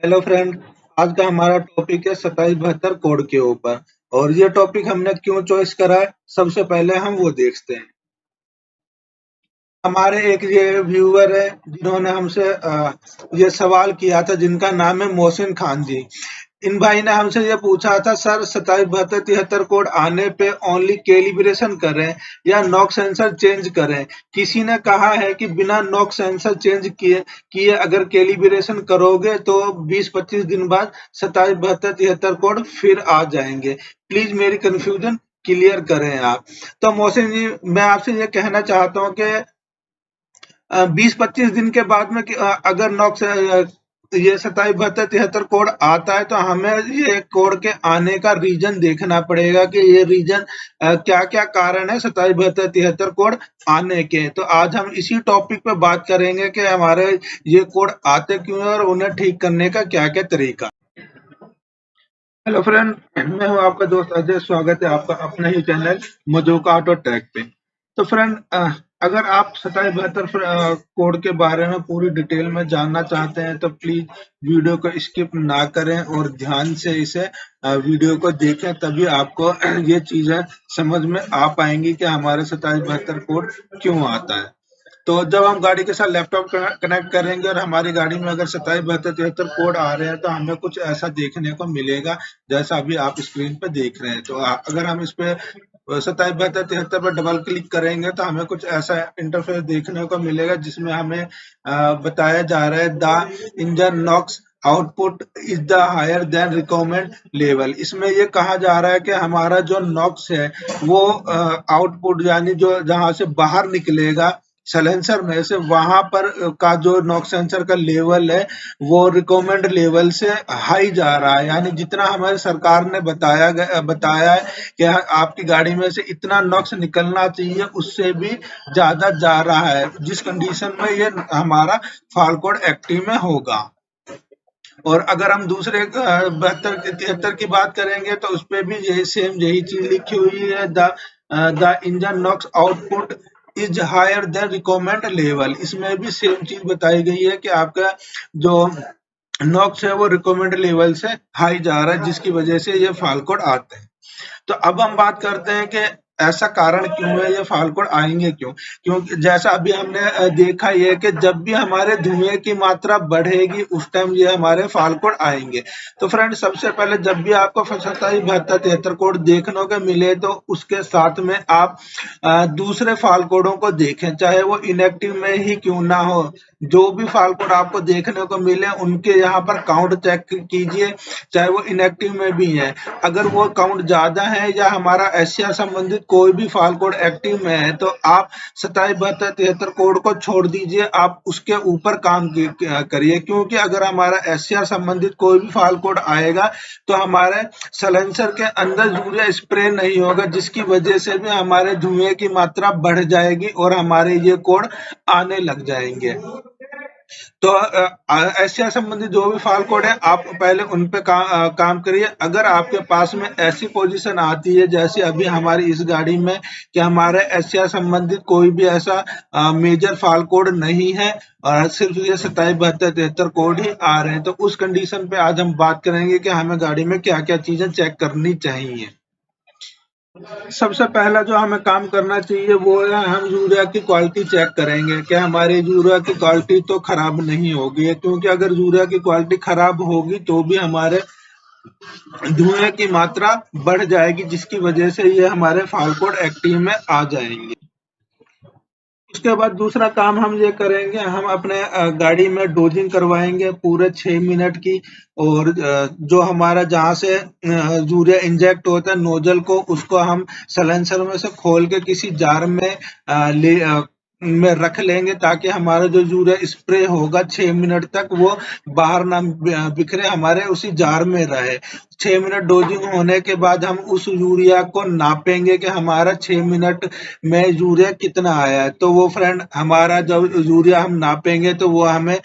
Hello friend. आज का हमारा टॉपिक है 2772 कोड के ऊपर। और ये टॉपिक हमने क्यों चॉइस करा है, सबसे पहले हम वो देखते हैं। हमारे एक ये व्यूअर है जिन्होंने हमसे ये सवाल किया था, जिनका नाम है मोहसिन खान जी। इन भाई ने हमसे ये पूछा था, सर 2772 73 कोड आने पे ओनली कैलिब्रेशन करें या नॉक सेंसर चेंज करें। किसी ने कहा है कि बिना नॉक सेंसर चेंज किए किए अगर कैलिब्रेशन करोगे तो 20-25 दिन बाद 2772 73 कोड फिर आ जाएंगे। प्लीज मेरी कंफ्यूजन क्लियर करें आप। तो मोहसिन जी, मैं आपसे ये कहना चाहता हूँ कि 20-25 दिन के बाद में अगर नॉक्स ये 2772 73 कोड आता है तो हमें ये कोड के आने का रीजन देखना पड़ेगा कि ये रीजन क्या क्या कारण है 2772 73 कोड आने के। तो आज हम इसी टॉपिक पे बात करेंगे कि हमारे ये कोड आते क्यों हैं और उन्हें ठीक करने का क्या क्या तरीका। हेलो फ्रेंड, मैं हूं आपका दोस्त अजय। स्वागत है आपका अपने ही चैनल मजूका ऑटो ट्रैक पे। तो फ्रेंड, अगर आप 2772 कोड के बारे में पूरी डिटेल में जानना चाहते हैं तो प्लीज वीडियो को स्किप ना करें और ध्यान से इसे वीडियो को देखें, तभी आपको ये चीजें समझ में आ पाएंगी कि हमारे 2772 कोड क्यों आता है। तो जब हम गाड़ी के साथ लैपटॉप कनेक्ट करेंगे और हमारी गाड़ी में अगर 2772 73 कोड आ रहे हैं तो हमें कुछ ऐसा देखने को मिलेगा जैसा अभी आप स्क्रीन पे देख रहे हैं। तो अगर हम इस पे 2772 73 पर डबल क्लिक करेंगे तो हमें कुछ ऐसा इंटरफेस देखने को मिलेगा जिसमें हमें बताया जा रहा है the engine knocks output is the higher than recommend level. इसमें ये कहा जा रहा है कि हमारा जो नॉक्स है वो आउटपुट यानी जो जहां से बाहर निकलेगा साइलेंसर में से, वहां पर का जो नॉक सेंसर का लेवल है वो रिकमेंड लेवल से हाई जा रहा है। यानी जितना हमारी सरकार ने बताया है कि आपकी गाड़ी में से इतना नॉक्स निकलना चाहिए, उससे भी ज्यादा जा रहा है, जिस कंडीशन में ये हमारा फाल कोड एक्टिव में होगा। और अगर हम दूसरे 72 73 की बात करेंगे तो उस पे भी यही सेम यही चीज लिखी हुई है, the engine knocks output is higher than recommend level. इसमें भी सेम चीज बताई गई है कि आपका जो नॉक्स है वो रिकमेंड लेवल से हाई जा रहा है, जिसकी वजह से ये फाल कोड आते हैं। तो अब हम बात करते हैं कि ऐसा कारण क्यों है, ये फाल कोड आएंगे क्यों। क्योंकि जैसा अभी हमने देखा ये कि जब भी हमारे धुएं की मात्रा बढ़ेगी उस टाइम ये हमारे फाल कोड आएंगे। तो फ्रेंड, सबसे पहले जब भी आपको 2772 73 कोड देखने को मिले तो उसके साथ में आप दूसरे फाल कोडों को देखें, चाहे वो इनएक्टिव में ही क्यों ना हो। जो भी फाल कोड आपको देखने को मिले उनके यहाँ पर काउंट चेक कीजिए, चाहे वो इनएक्टिव में भी है। अगर वो काउंट ज्यादा है या हमारा एशिया संबंधित कोई भी फाल कोड एक्टिव में है तो आप 2772 73 कोड को छोड़ दीजिए, आप उसके ऊपर काम करिए। क्योंकि अगर हमारा एशिया संबंधित कोई भी फाल कोड आएगा तो हमारे सलेंसर के अंदर यूरिया स्प्रे नहीं होगा, जिसकी वजह से भी हमारे धुएं की मात्रा बढ़ जाएगी और हमारे ये कोड आने लग जाएंगे। तो एशिया संबंधित जो भी फाल कोड है आप पहले उन पे काम करिए। अगर आपके पास में ऐसी पोजीशन आती है जैसे अभी हमारी इस गाड़ी में कि हमारे एशिया संबंधित कोई भी ऐसा मेजर फाल कोड नहीं है और सिर्फ ये 2772 73 कोड ही आ रहे हैं, तो उस कंडीशन पे आज हम बात करेंगे कि हमें गाड़ी में क्या क्या चीजें चेक करनी चाहिए। सबसे पहला जो हमें काम करना चाहिए वो है, हम यूरिया की क्वालिटी चेक करेंगे कि हमारी यूरिया की क्वालिटी तो खराब नहीं होगी। क्योंकि अगर यूरिया की क्वालिटी खराब होगी तो भी हमारे धुएं की मात्रा बढ़ जाएगी, जिसकी वजह से ये हमारे फाल कोड एक्टिव में आ जाएंगे। उसके बाद दूसरा काम हम ये करेंगे, हम अपने गाड़ी में डोजिंग करवाएंगे पूरे 6 मिनट की। और जो हमारा जहाँ से यूरिया इंजेक्ट होता है नोजल को, उसको हम सलेंसर में से खोल के किसी जार में में रख लेंगे, ताकि हमारा जो यूरिया स्प्रे होगा 6 मिनट तक वो बाहर ना बिखरे, हमारे उसी जार में रहे। 6 मिनट डोजिंग होने के बाद हम उस यूरिया को नापेंगे कि हमारा 6 मिनट में यूरिया कितना आया है। तो वो फ्रेंड, हमारा जब यूरिया हम नापेंगे तो वो हमें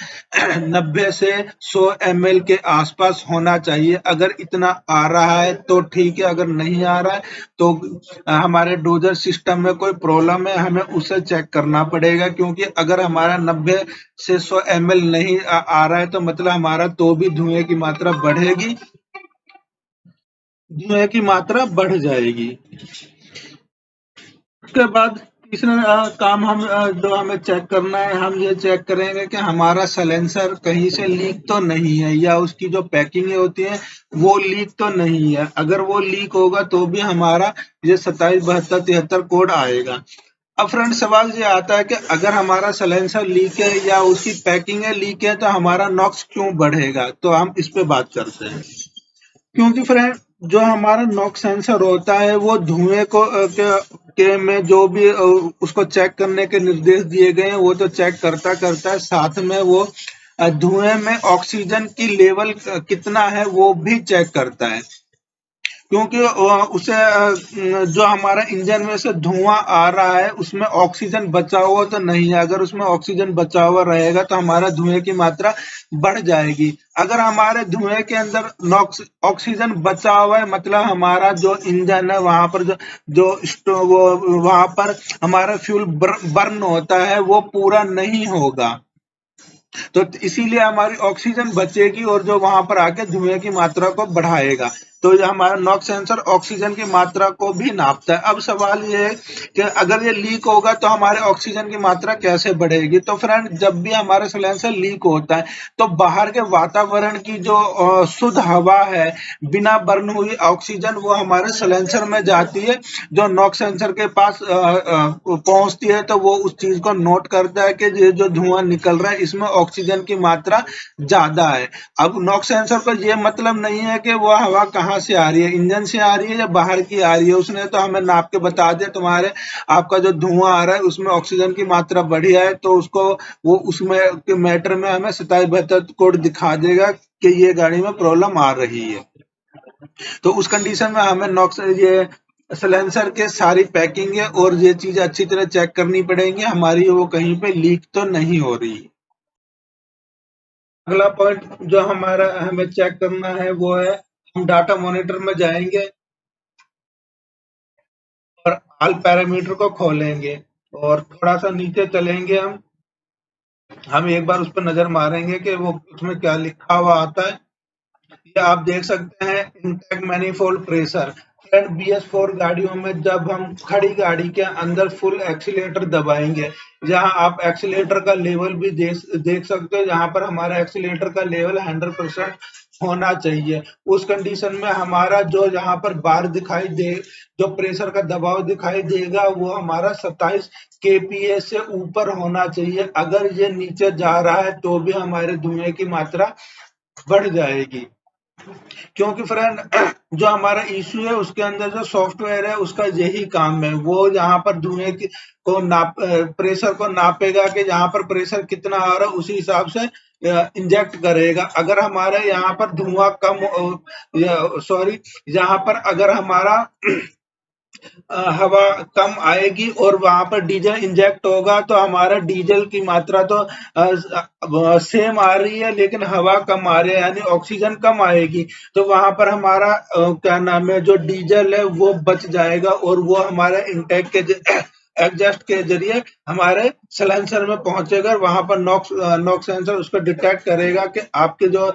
90 से 100 ml के आसपास होना चाहिए। अगर इतना आ रहा है तो ठीक है, अगर नहीं आ रहा है तो हमारे डोजर सिस्टम में कोई प्रॉब्लम है, हमें उसे चेक करना होना पड़ेगा, क्योंकि अगर हमारा 90 से 100 ml नहीं आ रहा है तो मतलब हमारा तो भी धुएं की मात्रा बढ़ेगी, धुएं की मात्रा बढ़ जाएगी। उसके बाद तीसरा काम हम जो हमें चेक करना है, हम ये चेक करेंगे कि हमारा साइलेंसर कहीं से लीक तो नहीं है, या उसकी जो पैकिंग होती है वो लीक तो नहीं है। अगर वो लीक होगा तो भी हमारा ये 277273 कोड आएगा। अब फ्रेंड सवाल ये आता है कि अगर हमारा साइलेंसर लीक है या उसकी पैकिंग है लीक है तो हमारा नॉक्स क्यों बढ़ेगा, तो हम इस पे बात करते हैं। क्योंकि फ्रेंड जो हमारा नॉक्स सेंसर होता है वो धुएं को के में जो भी उसको चेक करने के निर्देश दिए गए हैं वो तो चेक करता करता है, साथ में वो धुएं में ऑक्सीजन की लेवल कितना है वो भी चेक करता है। क्योंकि उसे जो हमारा इंजन में से धुआं आ रहा है उसमें ऑक्सीजन बचा हुआ तो नहीं है। अगर उसमें ऑक्सीजन बचा हुआ रहेगा तो हमारा धुएं की मात्रा बढ़ जाएगी। अगर हमारे धुएं के अंदर ऑक्सीजन बचा हुआ है मतलब हमारा जो इंजन है वहां पर वो वहां पर हमारा फ्यूल बर्न होता है वो पूरा नहीं होगा, तो इसीलिए हमारी ऑक्सीजन बचेगी और जो वहां पर आके धुएं की मात्रा को बढ़ाएगा। तो ये हमारा नॉक्स सेंसर ऑक्सीजन की मात्रा को भी नापता है। अब सवाल ये है कि अगर ये लीक होगा तो हमारे ऑक्सीजन की मात्रा कैसे बढ़ेगी। तो फ्रेंड जब भी हमारा सिलेंसर लीक होता है तो बाहर के वातावरण की जो शुद्ध हवा है बिना बर्न हुई ऑक्सीजन वो हमारे सिलेंसर में जाती है, जो नॉक्स सेंसर के पास पहुंचती है तो वो उस चीज को नोट करता है कि ये जो धुआं निकल रहा है इसमें ऑक्सीजन की मात्रा ज्यादा है। अब नॉक्स सेंसर को ये मतलब नहीं है कि वो हवा कहाँ से आ रही है, इंजन से आ रही है या बाहर की आ रही है, उसने तो हमें नाप के बता दिया तुम्हारे आपका जो धुआं आ रहा है उसमें ऑक्सीजन की मात्रा बढ़िया है, तो उसको वो उसमें के मैटर में हमें 2772 कोड दिखा देगा कि ये गाड़ी में प्रॉब्लम आ रही है। तो उस कंडीशन में हमें नॉक्स ये सिलेंसर के सारी पैकिंग है और ये चीजें अच्छी तरह चेक करनी पड़ेंगी हमारी वो कहीं पे लीक तो नहीं हो रही। अगला पॉइंट जो हमारा हमें चेक करना है वो है हम डाटा मॉनिटर में जाएंगे और ऑल पैरामीटर को खोलेंगे और थोड़ा सा नीचे चलेंगे। हम एक बार उस पर नजर मारेंगे कि वो उसमें क्या लिखा हुआ आता है। ये आप देख सकते हैं intake manifold pressure. Friend BS4 गाड़ियों में जब हम खड़ी गाड़ी के अंदर फुल एक्सीलेटर दबाएंगे, जहां आप एक्सीलेटर का लेवल भी देख सकते हो, जहां पर हमारा एक्सीलेटर का लेवल 100% होना चाहिए। उस कंडीशन में हमारा जो यहाँ पर बार दिखाई दे, जो प्रेशर का दबाव दिखाई देगा वो हमारा 27 kPa से ऊपर होना चाहिए। अगर ये नीचे जा रहा है तो भी हमारे धुएं की मात्रा बढ़ जाएगी। क्योंकि फ्रेंड जो हमारा इशू है उसके अंदर जो सॉफ्टवेयर है उसका यही काम है, वो यहाँ पर धुएं को प्रेशर को नापेगा कि यहाँ पर प्रेशर कितना आ रहा है उसी हिसाब से इंजेक्ट करेगा। अगर हमारे यहाँ पर धुआं कम सॉरी यहाँ पर अगर हमारा हवा कम आएगी और वहां पर डीजल इंजेक्ट होगा तो हमारा डीजल की मात्रा तो सेम आ रही है लेकिन हवा कम आ रही है यानी ऑक्सीजन कम आएगी, तो वहां पर हमारा क्या नाम है जो डीजल है वो बच जाएगा और वो हमारा इंटेक के एग्जॉस्ट के जरिए हमारे सिलेंसर में पहुंचेगा। वहां पर नॉक्स सेंसर उसको डिटेक्ट करेगा कि आपके जो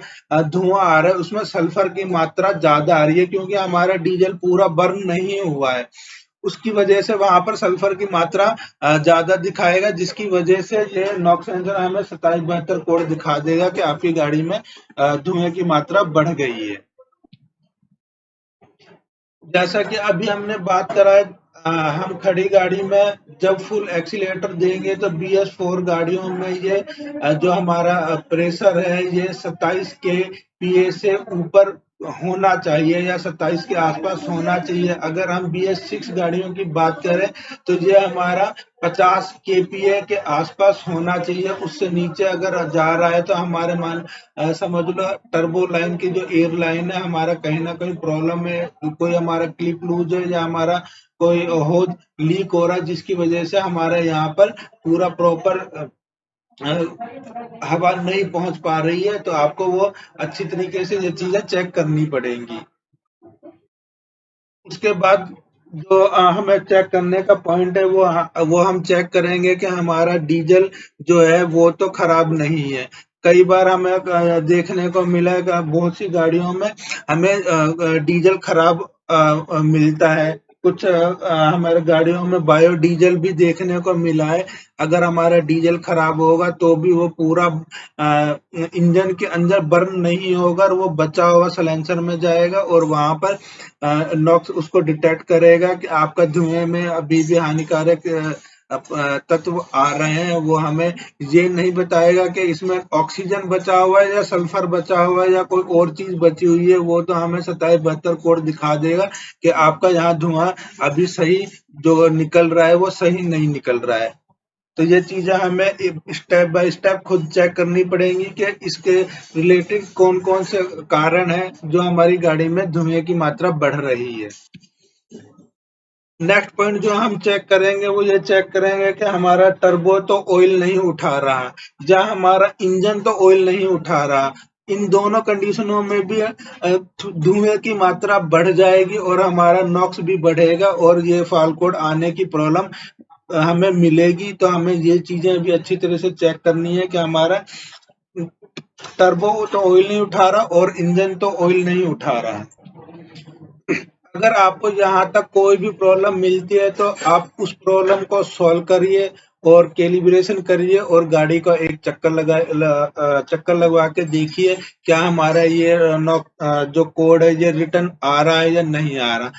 धुआं आ रहा है उसमें सल्फर की मात्रा ज्यादा आ रही है, क्योंकि हमारा डीजल पूरा बर्न नहीं हुआ है उसकी वजह से वहां पर सल्फर की मात्रा ज्यादा दिखाएगा, जिसकी वजह से ये नॉक्स सेंसर हमें 2772 कोड दिखा देगा कि आपकी गाड़ी में धुएं की मात्रा बढ़ गई है। जैसा कि अभी हमने बात करा है हम खड़ी गाड़ी में जब फुल एक्सीलेटर देंगे तो BS4 गाड़ियों में ये जो हमारा प्रेशर है ये 27 kPa से ऊपर होना चाहिए या 27 के आसपास होना चाहिए। अगर हम BS6 गाड़ियों की बात करें तो ये हमारा 50 kPa के आसपास होना चाहिए, उससे नीचे अगर जा रहा है तो हमारे समझ लो टर्बो लाइन की जो एयर लाइन है हमारा कहीं ना कहीं प्रॉब्लम है, कोई हमारा क्लिप लूज है या हमारा कोई होज लीक हो रहा है जिसकी वजह से हमारे यहाँ पर पूरा प्रॉपर हवा नहीं पहुंच पा रही है, तो आपको वो अच्छी तरीके से ये चीजें चेक करनी पड़ेंगी। उसके बाद जो हमें चेक करने का पॉइंट है वो हम चेक करेंगे कि हमारा डीजल जो है वो तो खराब नहीं है। कई बार हमें देखने को मिला है कि बहुत सी गाड़ियों में हमें डीजल खराब मिलता है। कुछ हमारे गाड़ियों में बायोडीजल भी देखने को मिला है। अगर हमारा डीजल खराब होगा तो भी वो पूरा इंजन के अंदर बर्न नहीं होगा और वो बचा हुआ साइलेंसर में जाएगा और वहां पर नॉक्स उसको डिटेक्ट करेगा कि आपका धुएं में अभी भी हानिकारक तत्व आ रहे हैं। वो हमें ये नहीं बताएगा कि इसमें ऑक्सीजन बचा हुआ है या सल्फर बचा हुआ है या कोई और चीज बची हुई है। वो तो हमें 2772 कोड दिखा देगा कि आपका यहाँ धुआं अभी सही जो निकल रहा है वो सही नहीं निकल रहा है। तो ये चीजें हमें स्टेप बाय स्टेप खुद चेक करनी पड़ेंगी कि इसके रिलेटेड कौन कौन से कारण है जो हमारी गाड़ी में धुएं की मात्रा बढ़ रही है। नेक्स्ट पॉइंट जो हम चेक करेंगे वो ये चेक करेंगे कि हमारा टर्बो तो ऑयल नहीं उठा रहा या हमारा इंजन तो ऑयल नहीं उठा रहा। इन दोनों कंडीशनों में भी धुएं की मात्रा बढ़ जाएगी और हमारा नॉक्स भी बढ़ेगा और ये फॉल कोड आने की प्रॉब्लम हमें मिलेगी। तो हमें ये चीजें भी अच्छी तरह से चेक करनी है कि हमारा टर्बो तो ऑयल नहीं उठा रहा और इंजन तो ऑयल नहीं उठा रहा है। अगर आपको यहाँ तक कोई भी प्रॉब्लम मिलती है तो आप उस प्रॉब्लम को सॉल्व करिए और कैलिब्रेशन करिए और गाड़ी को एक चक्कर लगवा के देखिए क्या हमारा ये जो कोड है ये रिटर्न आ रहा है या नहीं आ रहा।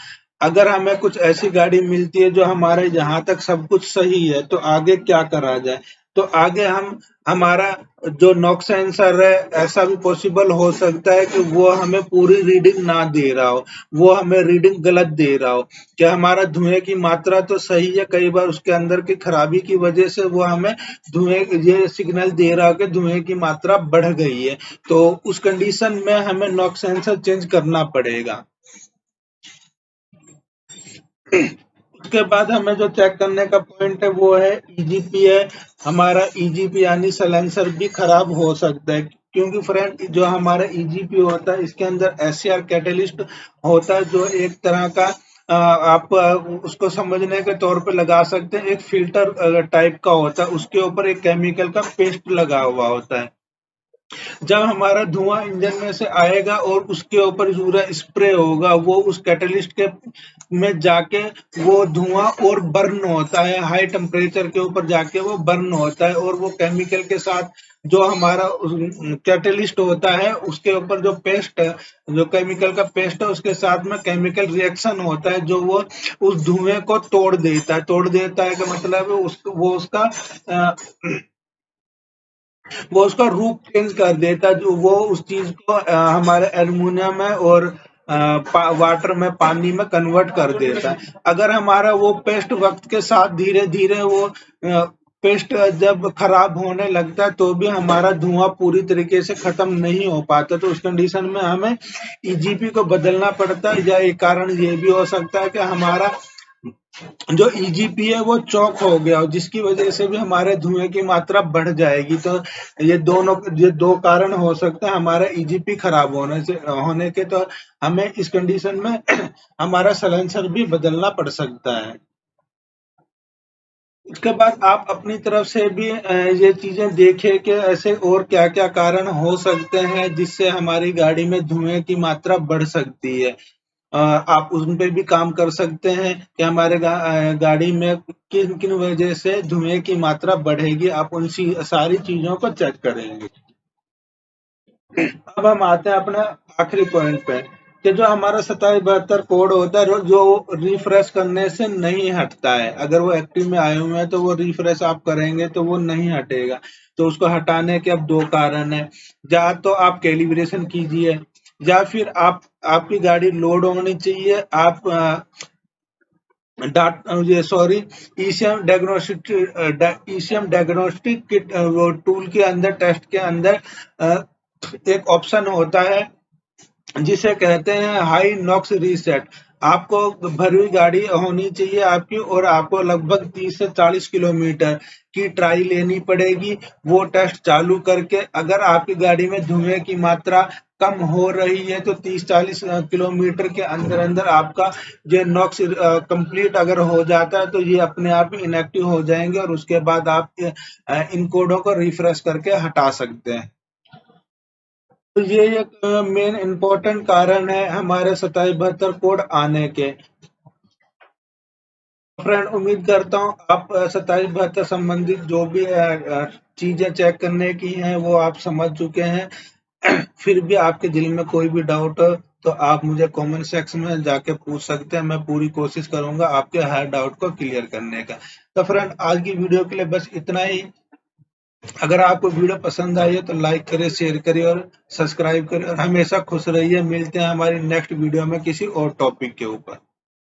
अगर हमें कुछ ऐसी गाड़ी मिलती है जो हमारे यहाँ तक सब कुछ सही है तो आगे क्या करा जाए। तो आगे हम हमारा जो नॉक सेंसर है ऐसा भी पॉसिबल हो सकता है कि वो हमें पूरी रीडिंग ना दे रहा हो, वो हमें रीडिंग गलत दे रहा हो। क्या हमारा धुएं की मात्रा तो सही है, कई बार उसके अंदर की खराबी की वजह से वो हमें धुएं ये सिग्नल दे रहा हो कि धुएं की मात्रा बढ़ गई है। तो उस कंडीशन में हमें नॉक सेंसर चेंज करना पड़ेगा। उसके बाद हमें जो चेक करने का पॉइंट है वो है ईजीपी है। हमारा ईजीपी यानी साइलेंसर भी खराब हो सकता है क्योंकि फ्रेंड जो हमारा ईजीपी होता है इसके अंदर एससीआर कैटलिस्ट होता है जो एक तरह का आप उसको समझने के तौर पे लगा सकते हैं। एक फिल्टर टाइप का होता है, उसके ऊपर एक केमिकल का पेस्ट लगा हुआ होता है। जब हमारा धुआं इंजन में से आएगा और उसके ऊपर पूरा स्प्रे होगा वो उस कैटलिस्ट के में जाके वो धुआं और बर्न होता है, हाई टेम्परेचर के ऊपर जाके वो बर्न होता है और वो केमिकल के साथ जो हमारा कैटलिस्ट होता है उसके ऊपर जो पेस्ट है, जो केमिकल का पेस्ट है उसके साथ में केमिकल रिएक्शन होता है जो वो उस धुएं को तोड़ देता है का मतलब है वो उसका रूप चेंज कर देता है। जो वो उस चीज को हमारे एल्युमिनियम में और वाटर में पानी में कन्वर्ट कर देता है। अगर हमारा वो पेस्ट वक्त के साथ धीरे धीरे वो पेस्ट जब खराब होने लगता है तो भी हमारा धुआं पूरी तरीके से खत्म नहीं हो पाता। तो उस कंडीशन में हमें ईजीपी को बदलना पड़ता है या एक कारण ये भी हो सकता है कि हमारा जो ईजीपी है वो चौक हो गया हो जिसकी वजह से भी हमारे धुएं की मात्रा बढ़ जाएगी। तो ये दो कारण हो सकते हैं हमारा ईजीपी खराब होने के। तो हमें इस कंडीशन में हमारा साइलेंसर भी बदलना पड़ सकता है। उसके बाद आप अपनी तरफ से भी ये चीजें देखें कि ऐसे और क्या क्या कारण हो सकते हैं जिससे हमारी गाड़ी में धुएं की मात्रा बढ़ सकती है। आप उन पे भी काम कर सकते हैं कि हमारे गाड़ी में किन किन वजह से धुएं की मात्रा बढ़ेगी। आप उन सारी चीजों को चेक करेंगे। अब हम आते हैं अपने आखिरी पॉइंट पे कि जो हमारा 2772 कोड होता है जो रिफ्रेश करने से नहीं हटता है। अगर वो एक्टिव में आए हुए हैं तो वो रिफ्रेश आप करेंगे तो वो नहीं हटेगा। तो उसको हटाने के अब दो कारण है, या तो आप कैलिब्रेशन कीजिए या फिर आपकी गाड़ी लोड होनी चाहिए। आप ये सॉरी ईसीएम डायग्नोस्टिक किट वो टूल के अंदर टेस्ट के अंदर एक ऑप्शन होता है जिसे कहते हैं हाई नॉक्स रीसेट। आपको भरी हुई गाड़ी होनी चाहिए आपकी, और आपको लगभग 30 से 40 किलोमीटर की ट्राई लेनी पड़ेगी। वो टेस्ट चालू करके अगर आपकी गाड़ी में धुएं की मात्रा कम हो रही है तो 30-40 किलोमीटर के अंदर अंदर आपका जो नॉक्स कंप्लीट अगर हो जाता है तो ये अपने आप ही इनएक्टिव हो जाएंगे, और उसके बाद आप इन कोडों को रिफ्रेश करके हटा सकते हैं। तो ये एक मेन इम्पोर्टेंट कारण है हमारे 2772 कोड आने के। फ्रेंड, उम्मीद करता हूँ आप 2772 संबंधित जो भी चीजें चेक करने की हैं वो आप समझ चुके हैं। फिर भी आपके दिल में कोई भी डाउट हो तो आप मुझे कमेंट सेक्शन में जाके पूछ सकते हैं। मैं पूरी कोशिश करूंगा आपके हर डाउट को क्लियर करने का। तो फ्रेंड, आज की वीडियो के लिए बस इतना ही। अगर आपको वीडियो पसंद आई है तो लाइक करें, शेयर करें और सब्सक्राइब करें, और हमेशा खुश रहिए। मिलते हैं हमारी नेक्स्ट वीडियो में किसी और टॉपिक के ऊपर।